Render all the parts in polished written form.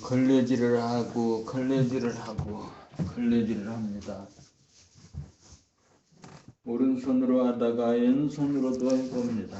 걸레질을 합니다. 오른손으로 하다가 왼손으로도 해봅니다.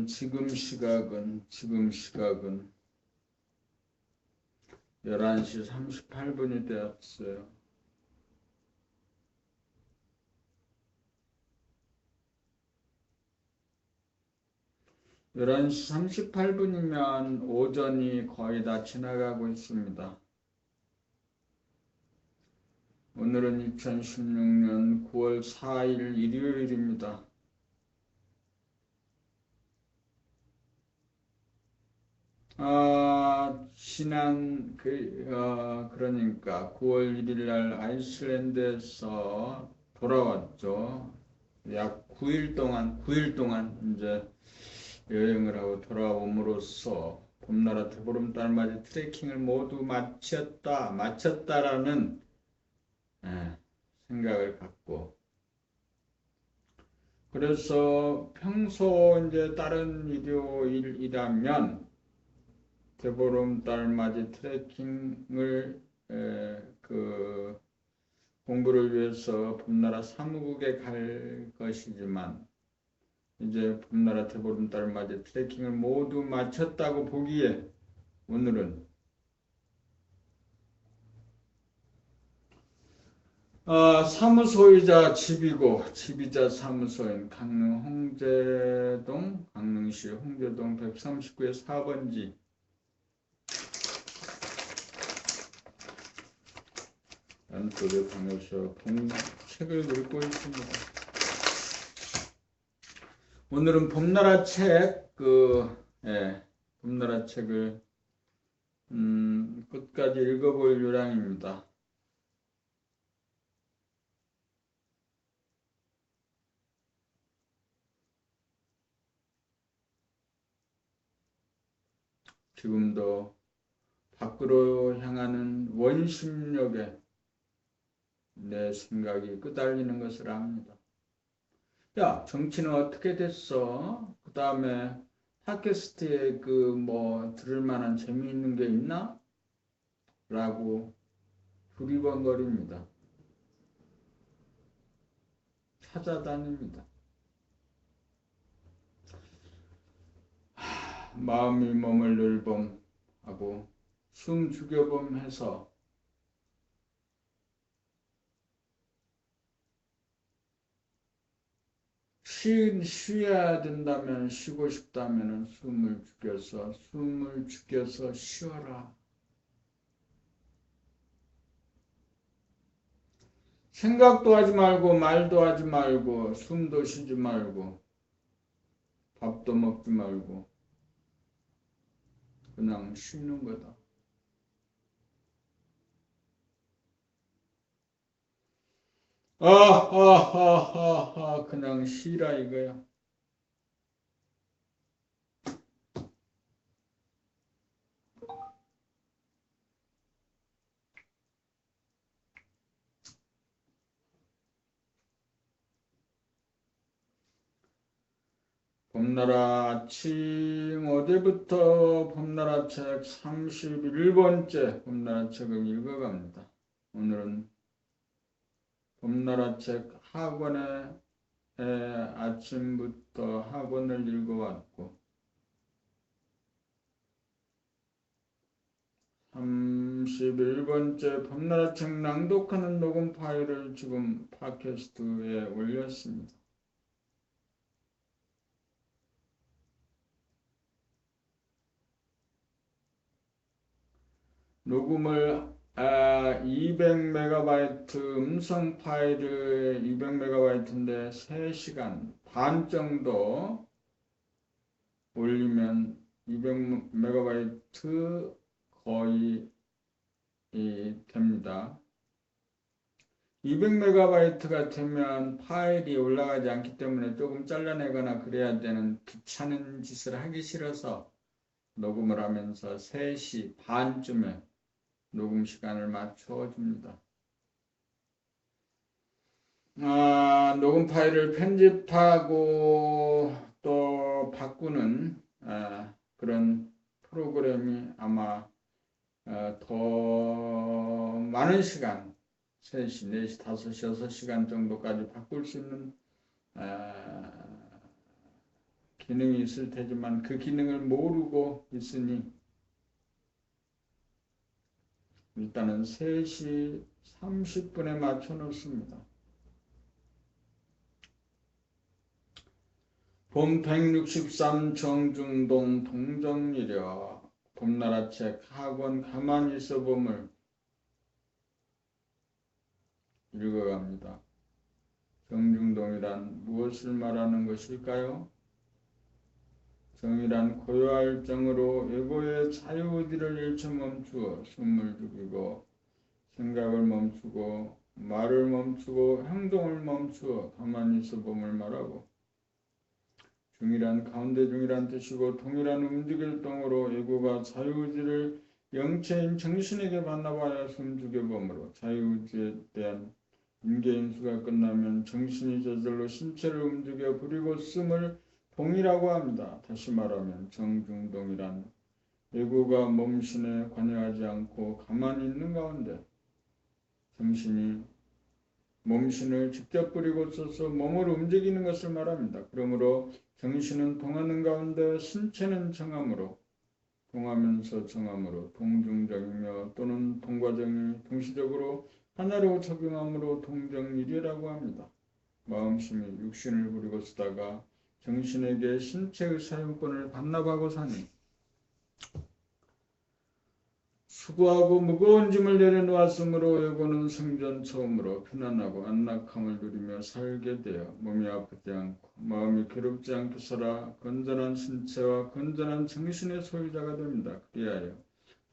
지금 시각은 11시 38분이 되었어요. (11시 38분이면) 오전이 거의 다 지나가고 있습니다. 오늘은 2016년 9월 4일 일요일입니다. 그러니까 9월 1일 날 아이슬란드에서 돌아왔죠. 약 9일 동안 이제 여행을 하고 돌아옴으로써 봄나라 대보름달맞이 트레킹을 모두 마쳤다라는 생각을 갖고, 그래서 평소 이제 다른 일요일이라면 대보름달맞이 트레킹을 공부를 위해서 봄나라 사무국에 갈 것이지만, 이제 봄나라 대보름달맞이 트레킹을 모두 마쳤다고 보기에 오늘은 사무소이자 집이자 사무소인 강릉시 홍제동 139의 4번지 안쪽에 방에서 책을 읽고 있습니다. 오늘은 봄나라 책을 끝까지 읽어볼 요량입니다. 지금도 밖으로 향하는 원심력에 내 생각이 끄달리는 것을 압니다. 야, 정치는 어떻게 됐어? 그 다음에 팟캐스트에 들을 만한 재미있는 게 있나? 라고 두리번거립니다. 찾아다닙니다. 마음이 머물를 범 하고 숨 죽여봄 해서 쉬어야 된다면, 쉬고 싶다면 숨을 죽여서 쉬어라. 생각도 하지 말고 말도 하지 말고 숨도 쉬지 말고 밥도 먹지 말고 그냥 쉬는 거다. 그냥 쉬라 이거야. 봄나라 아침 어제부터 봄나라 책 31번째 봄나라 책을 읽어갑니다. 오늘은 봄나라 책 학원에 아침부터 학원을 읽어왔고 31번째 봄나라 책 낭독하는 녹음 파일을 지금 팟캐스트에 올렸습니다. 녹음을 200MB 음성 파일을 200MB인데 3시간 반 정도 올리면 200MB 거의 됩니다. 200MB가 되면 파일이 올라가지 않기 때문에 조금 잘라내거나 그래야 되는 귀찮은 짓을 하기 싫어서 녹음을 하면서 3시 반쯤에 녹음 시간을 맞춰줍니다. 녹음 파일을 편집하고 또 바꾸는 그런 프로그램이 아마 더 많은 시간 3시, 4시, 5시, 6시간 정도까지 바꿀 수 있는 기능이 있을 테지만 그 기능을 모르고 있으니 일단은 3시 30분에 맞춰 놓습니다. 봄 163 정중동 동정이려 봄나라책 학원 가만히 있어 봄을 읽어갑니다. 정중동이란 무엇을 말하는 것일까요? 정이란 고요할 정으로 예고의 자유의지를 일체 멈추어 숨을 죽이고 생각을 멈추고 말을 멈추고 행동을 멈추어 가만히 있어 봄을 말하고 중이란 가운데 중이란 뜻이고 동이란 움직일 동으로 예고가 자유의지를 영체인 정신에게 반납하여 숨죽여 봄으로 자유의지에 대한 인계인수가 끝나면 정신이 저절로 신체를 움직여 부리고 숨을 동이라고 합니다. 다시 말하면 정중동이란 예고가 몸신에 관여하지 않고 가만히 있는 가운데 정신이 몸신을 직접 부리고 써서 몸을 움직이는 것을 말합니다. 그러므로 정신은 동하는 가운데 신체는 정함으로 동하면서 정함으로 동중정이며 또는 동과정이 동시적으로 하나로 적용함으로 동정일이라고 합니다. 마음심이 육신을 부리고 쓰다가 정신에게 신체의 사용권을 반납하고 사니 수고하고 무거운 짐을 내려놓았으므로 예고는 생전 처음으로 편안하고 안락함을 누리며 살게 되어 몸이 아프지 않고 마음이 괴롭지 않게 살아 건전한 신체와 건전한 정신의 소유자가 됩니다. 그리하여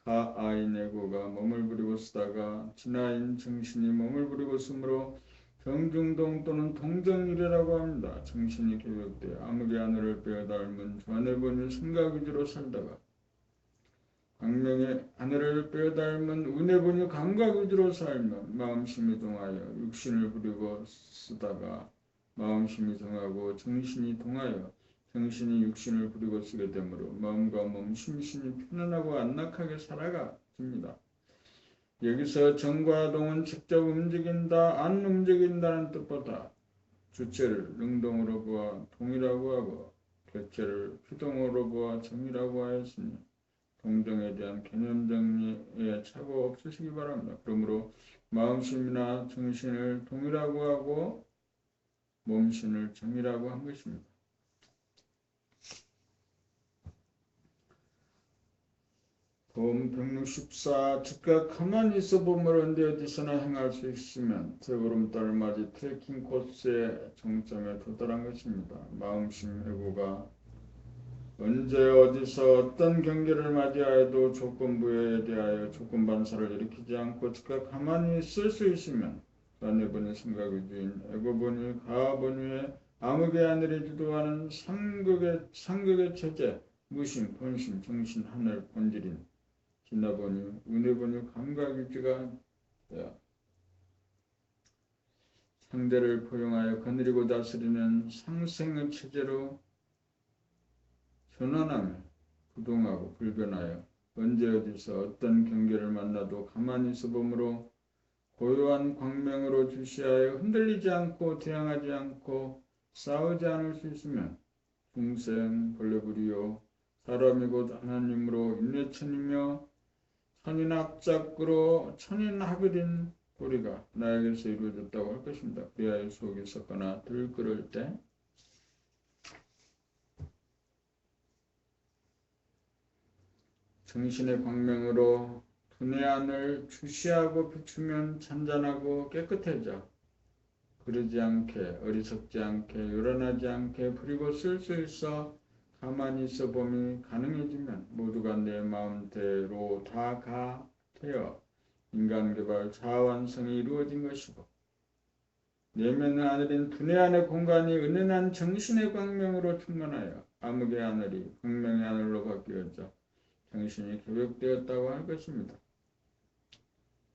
가아인 예고가 몸을 부리고 쓰다가 진아인 정신이 몸을 부리고 쓰므로 정중동 또는 동정이래라고 합니다. 정신이 교육되어 아무리 하늘을 빼어닮은 좌뇌본이 생각 위주로 살다가 광명의 하늘을 빼어닮은 운해본이 감각 위주로 살면 마음심이 동하여 육신을 부리고 쓰다가 마음심이 동하고 정신이 동하여 정신이 육신을 부리고 쓰게 되므로 마음과 몸, 심신이 편안하고 안락하게 살아갑니다. 여기서 정과 동은 직접 움직인다, 안 움직인다는 뜻보다 주체를 능동으로 보아 동이라고 하고 객체를 피동으로 보아 정이라고 하였으니 동정에 대한 개념 정리에 착오 없으시기 바랍니다. 그러므로 마음심이나 정신을 동이라고 하고 몸신을 정이라고 한 것입니다. 봄 164 즉각 가만히 있어 봄을 언제 어디서나 행할 수 있으면 대보름달 맞이 트레킹 코스의 정점에 도달한 것입니다. 마음심 회고가 언제 어디서 어떤 경계를 맞이하여도 조건부여에 대하여 조건반사를 일으키지 않고 즉각 가만히 있을 수 있으면 좌뇌본의 생각의 주인 에고본이 가본위의 암흑의 하늘이 주도하는 상극의 체제 무심, 본심, 정신, 하늘, 본질인 진화본이 운해본이 감각유지가 되어 상대를 포용하여 거느리고 다스리는 상생의 체제로 전환하며 부동하고 불변하여 언제 어디서 어떤 경계를 만나도 가만히 있어 봄으로 고요한 광명으로 주시하여 흔들리지 않고 대항하지 않고 싸우지 않을 수 있으면 중생 본래불이요 사람이 곧 하나님으로 인내천이며 천인합작으로 천인합일인 도리가 나에게서 이루어졌다고 할 것입니다. 그리하여 속이 섞거나 들끓을 때 정신의 광명으로 두뇌 안을 주시하고 비추면 잔잔하고 깨끗해져. 그러지 않게, 어리석지 않게, 요란하지 않게, 그리고 쓸 수 있어 가만히 있어 봄이 가능해지면 모두가 내 마음대로 다 되어 인간개발 자아완성이 이루어진 것이고, 내면의 하늘인 두뇌 안의 공간이 은은한 정신의 광명으로 충만하여 암흑의 하늘이 광명의 하늘로 바뀌어져 정신이 개벽되었다고 할 것입니다.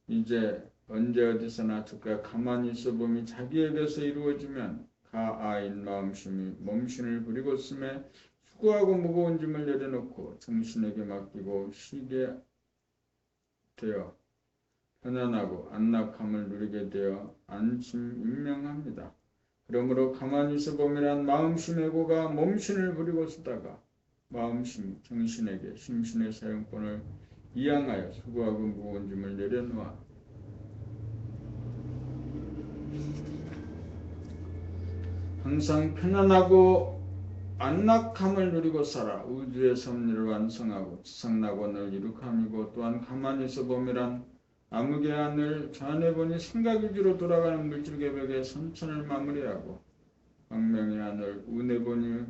이제 언제 어디서나 즉각 가만히 있어 봄이 자기에게서 이루어지면 가아인 마음심이 몸신을 부리고 쓰매 수고하고 무거운 짐을 내려놓고 정신에게 맡기고 쉬게 되어 편안하고 안락함을 누리게 되어 안심임명합니다. 그러므로 가만히 있어 봄이란 마음심의 고가 몸신을 부리고 쓰다가 마음심이 정신에게 심신의 사용권을 이양하여 수고하고 무거운 짐을 내려놓아 항상 편안하고 안락함을 누리고 살아 우주의 섭리를 완성하고 지상낙원을 이룩함이고, 또한 가만히 있어 봄이란 암흑의 하늘 좌뇌본이 생각위주로 돌아가는 물질개벽의 선천을 마무리하고 광명의 하늘 우뇌본이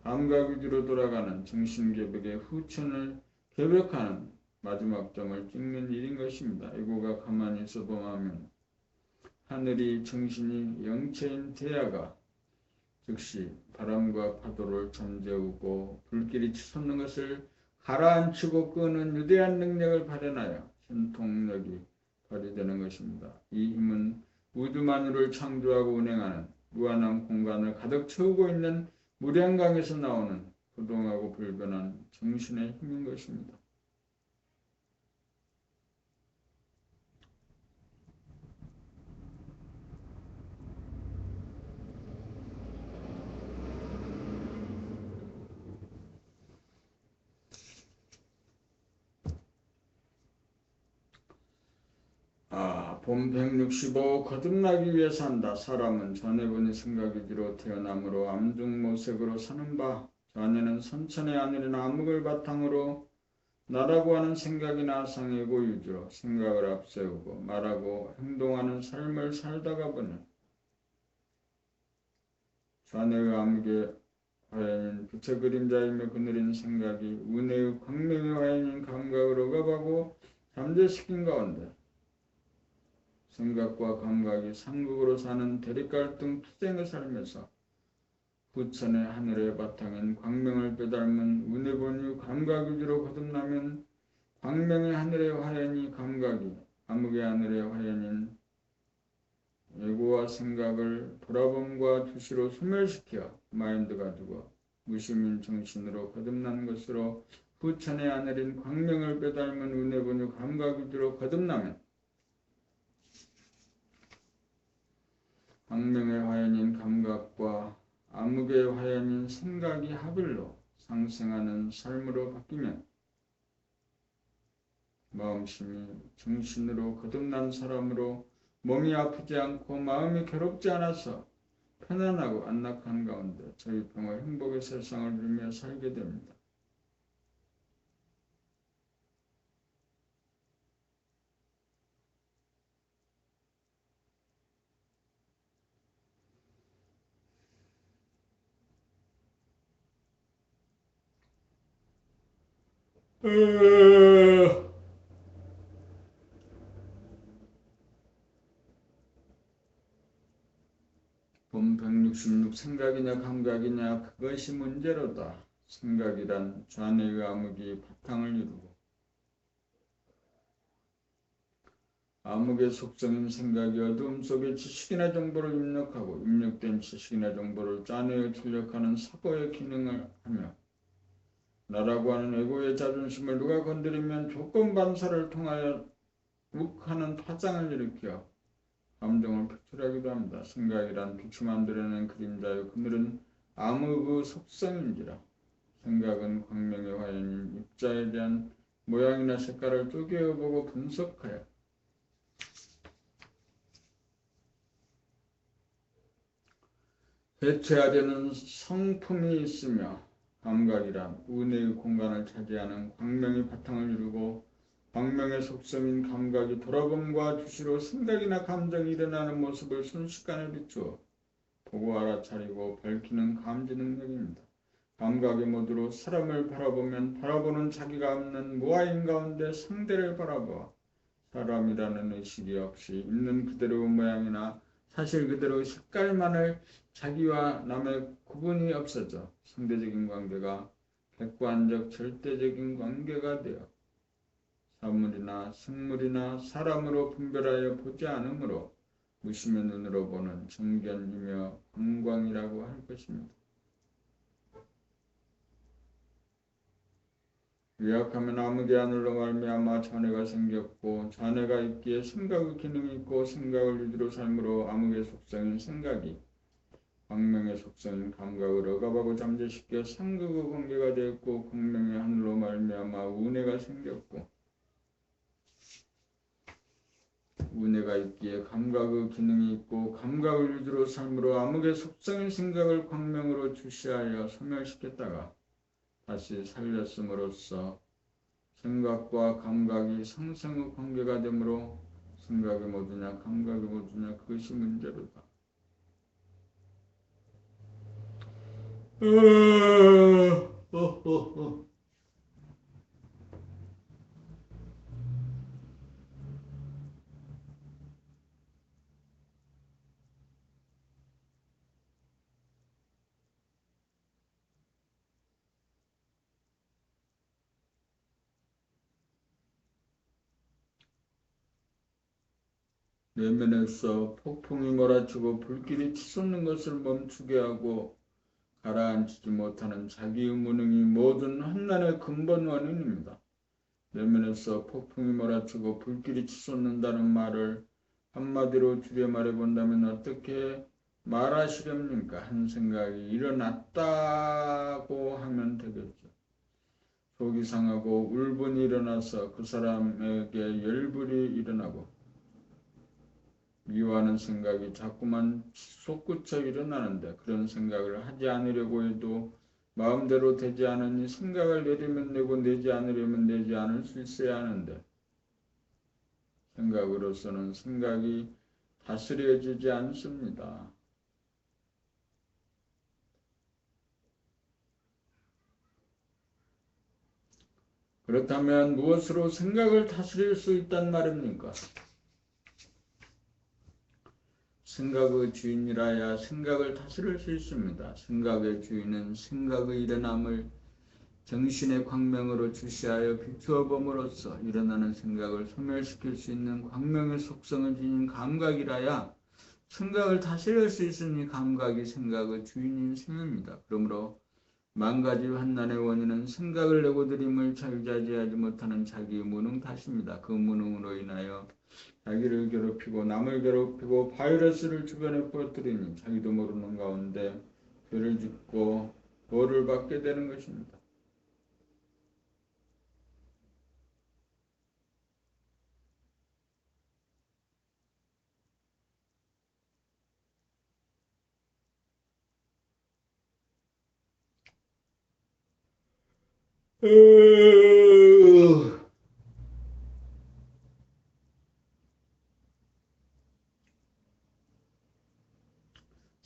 감각위주로 돌아가는 정신개벽의 후천을 개벽하는 마지막 점을 찍는 일인 것입니다. 이고가 가만히 있어 봄하면 하늘이 정신이 영체인 대야가 즉시 바람과 파도를 잠재우고 불길이 치솟는 것을 가라앉히고 끄는 위대한 능력을 발현하여 신통력이 발휘되는 것입니다. 이 힘은 우주만유를 창조하고 운행하는 무한한 공간을 가득 채우고 있는 무량강에서 나오는 부동하고 불변한 정신의 힘인 것입니다. 봄 165 거듭나기 위해 산다. 사람은 전해보니 생각위주로 태어남으로 암중모색으로 사는 바, 전에는 선천의 하늘이나 암흑을 바탕으로 나라고 하는 생각이나 상이고 위주로 생각을 앞세우고 말하고 행동하는 삶을 살다가 보니 좌뇌의 암흑의 화연인 빛의 그림자이며 그늘인 생각이 운해의 광명의 화연인 감각을 억압하고 잠재시킨 가운데 생각과 감각이 상극으로 사는 대립갈등 투쟁의 삶에서 부천의 하늘의 바탕인 광명을 빼닮은 운해본유 감각 위주로 거듭나면 광명의 하늘의 화연이 감각이 암흑의 하늘의 화연인 예고와 생각을 돌아봄과 주시로 소멸시켜 마인드가 되고 무심인 정신으로 거듭난 것으로 부천의 하늘인 광명을 빼닮은 운해본유 감각 위주로 거듭나면 광명의 화연인 감각과 암흑의 화연인 생각이 합일로 상생하는 삶으로 바뀌면 마음심이 정신으로 거듭난 사람으로 몸이 아프지 않고 마음이 괴롭지 않아서 편안하고 안락한 가운데 자유평화 행복의 세상을 누리며 살게 됩니다. 봄 166 생각이냐 감각이냐 그것이 문제로다. 생각이란 좌뇌의 암흑이 바탕을 이루고 암흑의 속성인 생각이 어두움 속에 지식이나 정보를 입력하고 입력된 지식이나 정보를 좌뇌에 출력하는 사고의 기능을 하며 나라고 하는 에고의 자존심을 누가 건드리면 조건 반사를 통하여 욱하는 파장을 일으켜 감정을 표출하기도 합니다. 생각이란 빛이 만들어낸 그림자요 그늘은 암흑의 속성인지라. 생각은 광명의 화연인 입자에 대한 모양이나 색깔을 쪼개어보고 분석하여 대체하려는 성품이 있으며, 감각이란 운해의 공간을 차지하는 광명의 바탕을 이루고 광명의 속성인 감각이 돌아봄과 주시로 생각이나 감정이 일어나는 모습을 순식간에 비추어 보고 알아차리고 밝히는 감지 능력입니다. 감각의 모드로 사람을 바라보면 바라보는 자기가 없는 무아인 가운데 상대를 바라보아 사람이라는 의식이 없이 있는 그대로 모양이나 사실 그대로 색깔만을 자기와 남의 구분이 없어져 상대적인 관계가 객관적 절대적인 관계가 되어 사물이나 생물이나 사람으로 분별하여 보지 않으므로 무심의 눈으로 보는 정견이며 관광이라고 할 것입니다. 요약하면 암흑의 하늘로 말미암아 잔해가 생겼고 잔해가 있기에 생각의 기능이 있고 생각을 유지로 삶으로 암흑의 속성인 생각이 광명의 속성인 감각을 억압하고 잠재시켜 상극의 관계가 되었고 광명의 하늘로 말미암아 운해가 생겼고 운해가 있기에 감각의 기능이 있고 감각을 유지로 삶으로 암흑의 속성인 생각을 광명으로 주시하여 소멸시켰다가 다시 살렸음으로써 생각과 감각이 상생의 관계가 되므로 생각이 뭐드냐 감각이 뭐드냐 그것이 문제로다. 내면에서 폭풍이 몰아치고 불길이 치솟는 것을 멈추게 하고 가라앉히지 못하는 자기의 무능이 모든 환난의 근본 원인입니다. 내면에서 폭풍이 몰아치고 불길이 치솟는다는 말을 한마디로 줄여 말해본다면 어떻게 말하시렵니까? 한 생각이 일어났다고 하면 되겠죠. 속이 상하고 울분이 일어나서 그 사람에게 열불이 일어나고 미워하는 생각이 자꾸만 솟구쳐 일어나는데 그런 생각을 하지 않으려고 해도 마음대로 되지 않으니 생각을 내리면 내고 내지 않으려면 내지 않을 수 있어야 하는데 생각으로서는 생각이 다스려지지 않습니다. 그렇다면 무엇으로 생각을 다스릴 수 있단 말입니까? 생각의 주인이라야 생각을 다스릴 수 있습니다. 생각의 주인은 생각의 일어남을 정신의 광명으로 주시하여 비추어 봄으로써 일어나는 생각을 소멸시킬 수 있는 광명의 속성을 지닌 감각이라야 생각을 다스릴 수 있으니 감각이 생각의 주인인 셈입니다. 그러므로 만가지 환난의 원인은 생각을 내고드림을 자유자재하지 못하는 자기의 무능 탓입니다. 그 무능으로 인하여 자기를 괴롭히고 남을 괴롭히고 바이러스를 주변에 퍼뜨리니 자기도 모르는 가운데 죄를 짓고 벌을 받게 되는 것입니다.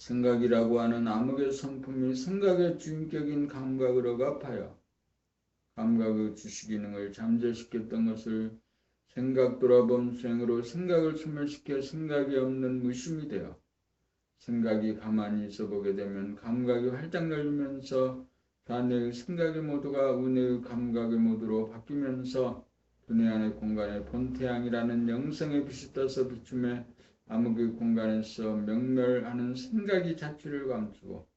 생각이라고 하는 암흑의 성품이 생각의 주인격인 감각을 억압하여 감각의 주시기능을 잠재시켰던 것을 생각 돌아봄 수행으로 생각을 소멸시켜 생각이 없는 무심이 되어 생각이 가만히 있어보게 되면 감각이 활짝 열리면서 좌뇌의 생각의 모두가 우뇌의 감각의 모두로 바뀌면서 두뇌 안의 공간에 본태양이라는 영성의 빛이 떠서 비춤에 암흑의 공간에서 명멸하는 생각이 자취를 감추고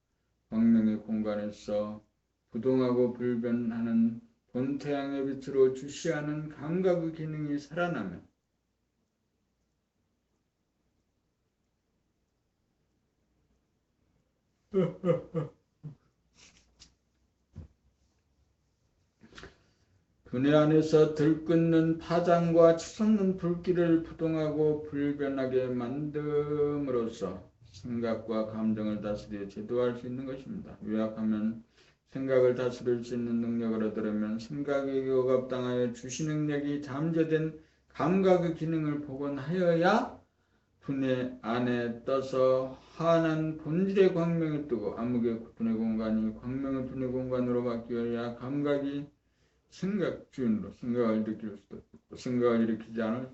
광명의 공간에서 부동하고 불변하는 본태양의 빛으로 주시하는 감각의 기능이 살아나면 두뇌 안에서 들끓는 파장과 치솟는 불길을 부동하고 불변하게 만듦으로써 생각과 감정을 다스려 제도할 수 있는 것입니다. 요약하면 생각을 다스릴 수 있는 능력을 얻으려면 생각이 억압당하여 주시 능력이 잠재된 감각의 기능을 복원하여야 두뇌 안에 떠서 환한 본질의 광명이 뜨고 암흑의 두뇌 공간이 광명의 두뇌 공간으로 바뀌어야 감각이 생각 주인으로 생각을 일으킬 수도 있고 생각을 일으키지 않을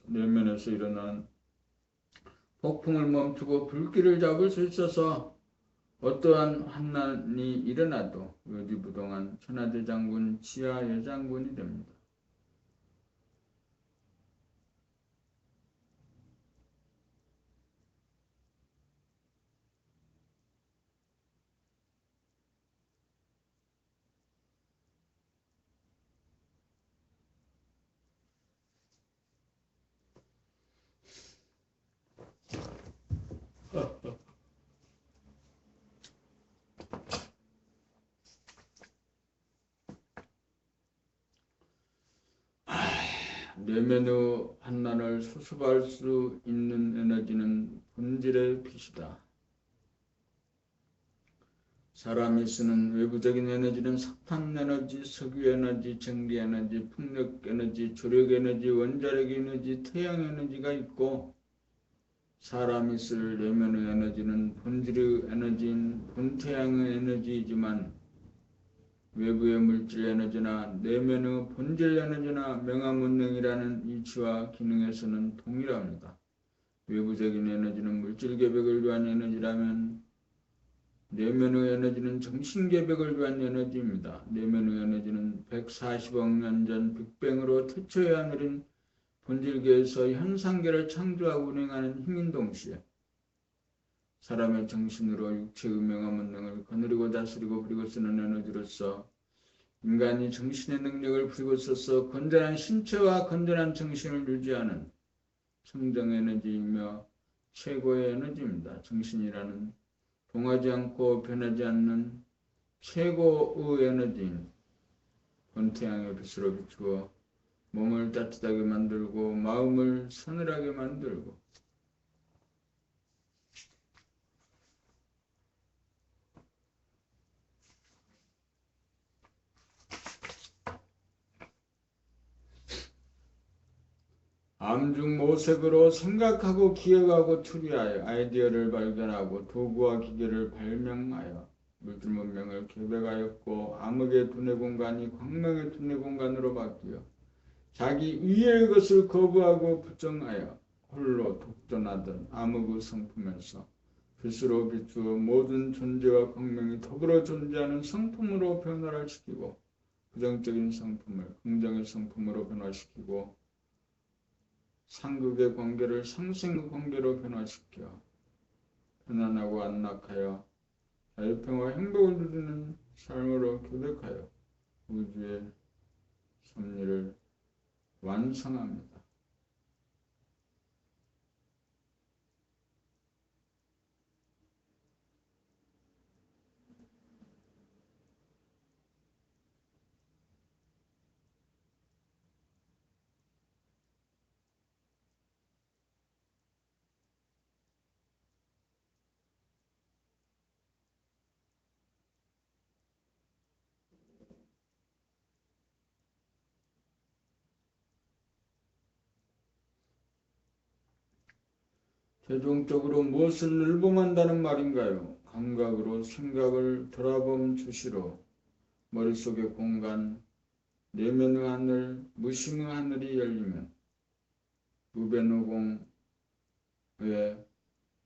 내면에서 일어난 폭풍을 멈추고 불길을 잡을 수 있어서 어떠한 환난이 일어나도 요지부동한 천하대장군 지하 여장군이 됩니다. 내면의 환난을 수습할 수 있는 에너지는 본질의 빛이다. 사람이 쓰는 외부적인 에너지는 석탄 에너지, 석유 에너지, 전기 에너지, 풍력 에너지, 조력 에너지, 원자력 에너지, 태양 에너지가 있고 사람이 쓸 내면의 에너지는 본질의 에너지인 본태양의 에너지이지만 외부의 물질 에너지나 내면의 본질 에너지나 명암운명이라는 이치와 기능에서는 동일합니다. 외부적인 에너지는 물질 계백을 위한 에너지라면 내면의 에너지는 정신 계백을 위한 에너지입니다. 내면의 에너지는 140억 년 전 빅뱅으로 태초에 하늘인 본질계에서 현상계를 창조하고 운행하는 힘인 동시에 사람의 정신으로 육체의 명암운명을 거느리고 다스리고 부리고 쓰는 에너지로서 인간이 정신의 능력을 부리고 써서 건전한 신체와 건전한 정신을 유지하는 성정 에너지이며 최고의 에너지입니다. 정신이라는 동하지 않고 변하지 않는 최고의 에너지인 본태양의 빛으로 비추어 몸을 따뜻하게 만들고 마음을 서늘하게 만들고 암중모색으로 생각하고 기억하고 추리하여 아이디어를 발견하고 도구와 기계를 발명하여 물질 문명을 계획하였고 암흑의 두뇌 공간이 광명의 두뇌 공간으로 바뀌어 자기 위의 것을 거부하고 부정하여 홀로 독존하던 암흑의 성품에서 빛으로 비추어 모든 존재와 광명이 더불어 존재하는 성품으로 변화를 시키고 부정적인 성품을 긍정의 성품으로 변화시키고 상극의 관계를 상생의 관계로 변화시켜 편안하고 안락하여 자유평화 행복을 누리는 삶으로 교백하여 우주의 섭리를 완성합니다. 최종적으로 무엇을 늘봄한다는 말인가요? 감각으로 생각을 돌아봄 주시로 머릿속의 공간, 내면의 하늘, 무심의 하늘이 열리면 무변호공의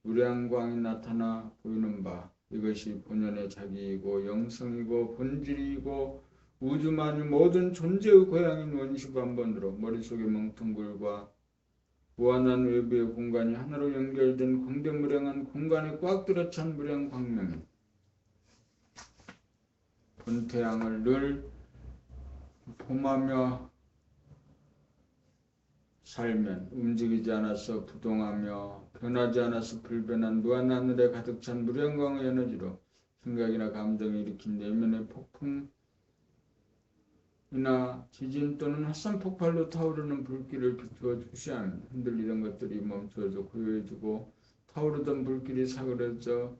우량광이 나타나 보이는 바 이것이 본연의 자기이고 영성이고 본질이고 우주만이 모든 존재의 고향인 원시관본으로 머릿속의 멍텅굴과 무한한 외부의 공간이 하나로 연결된 광대무량한 공간에 꽉 들어찬 무량 광명이 본태양을 늘 봄하며 살면 움직이지 않아서 부동하며 변하지 않아서 불변한 무한하늘에 가득 찬 무량광의 에너지로 생각이나 감정이 일으킨 내면의 폭풍이나 지진 또는 핫산 폭발로 타오르는 불길을 비추어 주시하면 흔들리던 것들이 멈춰져 고요해지고 타오르던 불길이 사그러져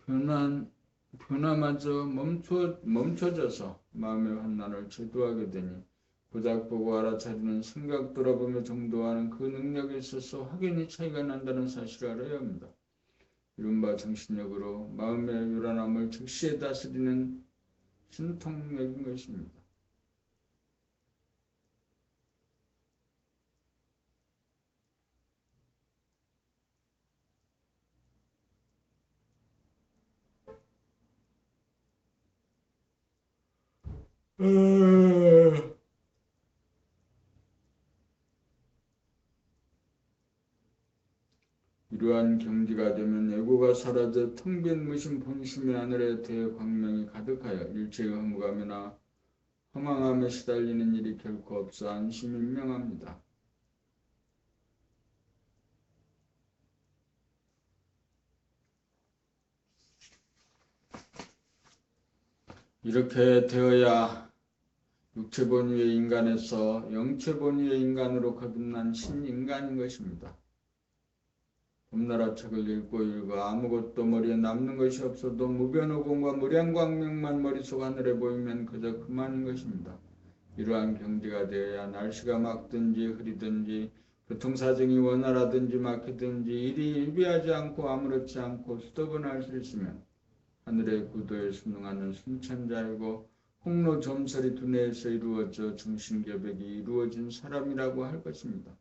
변한 변화마저 멈춰져서 마음의 환난을 제도하게 되니 고작 보고 알아차리는 생각 돌아보며 정도하는 그 능력에 있어서 확연히 차이가 난다는 사실을 알아야 합니다. 이른바 정신력으로 마음의 요란함을 즉시에 다스리는 신통력인 것입니다. 이러한 경지가 되면 애고가 사라져 텅 빈 무심 본심의 하늘에 대광명이 가득하여 일체의 허무감이나 허망함에 시달리는 일이 결코 없어 안심이 명합니다. 이렇게 되어야 육체 본위의 인간에서 영체 본위의 인간으로 거듭난 신인간인 것입니다. 봄나라 책을 읽고 아무것도 머리에 남는 것이 없어도 무변호공과 무량광명만 머릿속 하늘에 보이면 그저 그만인 것입니다. 이러한 경지가 되어야 날씨가 맑든지 흐리든지 교통사정이 원활하든지 막히든지 일이 일비하지 않고 아무렇지 않고 수도분할 수 있으면 하늘의 구도에 순응하는 순천자이고 홍로 점설이 두뇌에서 이루어져 정신결백이 이루어진 사람이라고 할 것입니다.